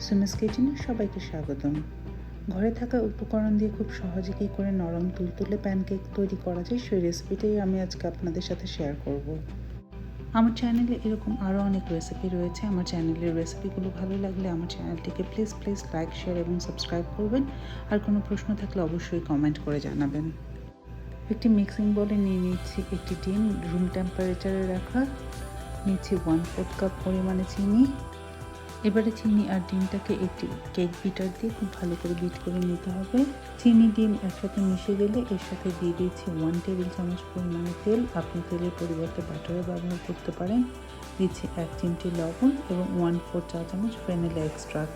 সুমাস কিচেনে সবাইকে স্বাগতম। ঘরে থাকা উপকরণ দিয়ে খুব সহজে কী করে নরম তুলতুলে প্যানকেক তৈরি করা যায় সেই রেসিপিটাই আমি আজকে আপনাদের সাথে শেয়ার করব। আমার চ্যানেলে এরকম আরও অনেক রেসিপি রয়েছে। আমার চ্যানেলের রেসিপিগুলো ভালো লাগলে আমার চ্যানেলটিকে প্লিজ লাইক, শেয়ার এবং সাবস্ক্রাইব করবেন। আর কোনো প্রশ্ন থাকলে অবশ্যই কমেন্ট করে জানাবেন। একটি মিক্সিং বলে নিয়ে নিচ্ছি একটি ডিম রুম টেম্পারেচারে রাখা, নিচ্ছি 1/4 কাপ পরিমাণে চিনি। এবারে চিনি আর ডিমটাকে একটি কেক বিটার দিয়ে খুব ভালো করে বিট করে নিতে হবে। চিনি ডিম একসাথে মিশে গেলে এর সাথে দিয়ে দিচ্ছি 1 টেবিল চামচ পরিমাণে তেল। আপনি তেলের পরিবর্তে বাটারও ব্যবহার করতে পারেন। দিচ্ছি 1 চিমটি লবণ এবং 1/4 চা চামচ ভ্যানিলা এক্সট্রাক্ট।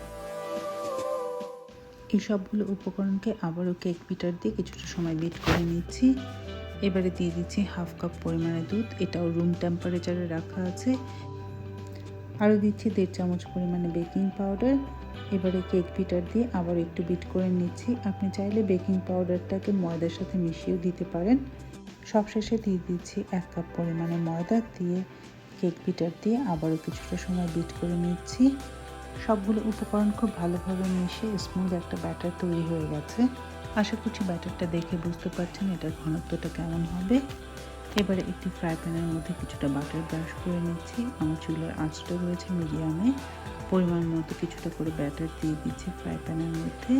এই সবগুলো উপকরণকে আবারও কেক বিটার দিয়ে কিছুটা সময় বিট করে নিচ্ছি। এবারে দিয়ে দিচ্ছি 1/2 কাপ পরিমাণে দুধ, এটাও রুম টেম্পারেচারে রাখা আছে। আরও দিচ্ছি 1.5 চামচ পরিমাণে বেকিং পাউডার। এবারে কেক বিটার দিয়ে আবার একটু বিট করে নিচ্ছি। আপনি চাইলে বেকিং পাউডারটাকে ময়দার সাথে মিশিয়েও দিতে পারেন। সবশেষে দিয়ে দিচ্ছি 1 কাপ পরিমাণে ময়দা, দিয়ে কেক বিটার দিয়ে আবারও কিছুটা সময় বিট করে নিচ্ছি। সবগুলো উপকরণ খুব ভালোভাবে মিশিয়ে স্মুথ একটা ব্যাটার তৈরি হয়ে গেছে। আশা করছি ব্যাটারটা দেখে বুঝতে পারছেন এটার ঘনত্বটা কেমন হবে। এবারে একটি ফ্রাই প্যানের মধ্যে কিছুটা বাটার ব্রাশ করে নিচ্ছি। আমার চুলার আঁচটা রয়েছে মিডিয়ামে। পরিমাণ মতো কিছুটা করে ব্যাটার দিয়ে দিচ্ছি ফ্রাই প্যানের মধ্যে।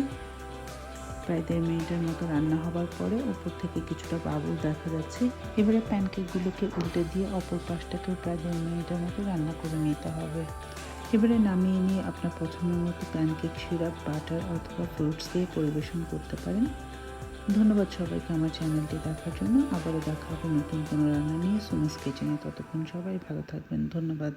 প্রায় 1.5 মিনিটের মতো রান্না হবার পরে উপর থেকে কিছুটা বাবুল দেখা যাচ্ছে। এবারে প্যানকেকগুলোকে উল্টে দিয়ে অপর পাশটাকেও প্রায় 1.5 মিনিটের মতো রান্না করে নিতে হবে। এবারে নামিয়ে নিয়ে আপনার পছন্দ মতো প্যানকেক সিরাপ, বাটার অথবা ফ্রুটস দিয়ে পরিবেশন করতে পারেন। ধন্যবাদ সবাইকে আমার চ্যানেলটি দেখার জন্য। আবারও দেখা হবে নতুন কোনো রান্না নিয়ে সুমাস কিচেনে। ততক্ষণ সবাই ভালো থাকবেন। ধন্যবাদ।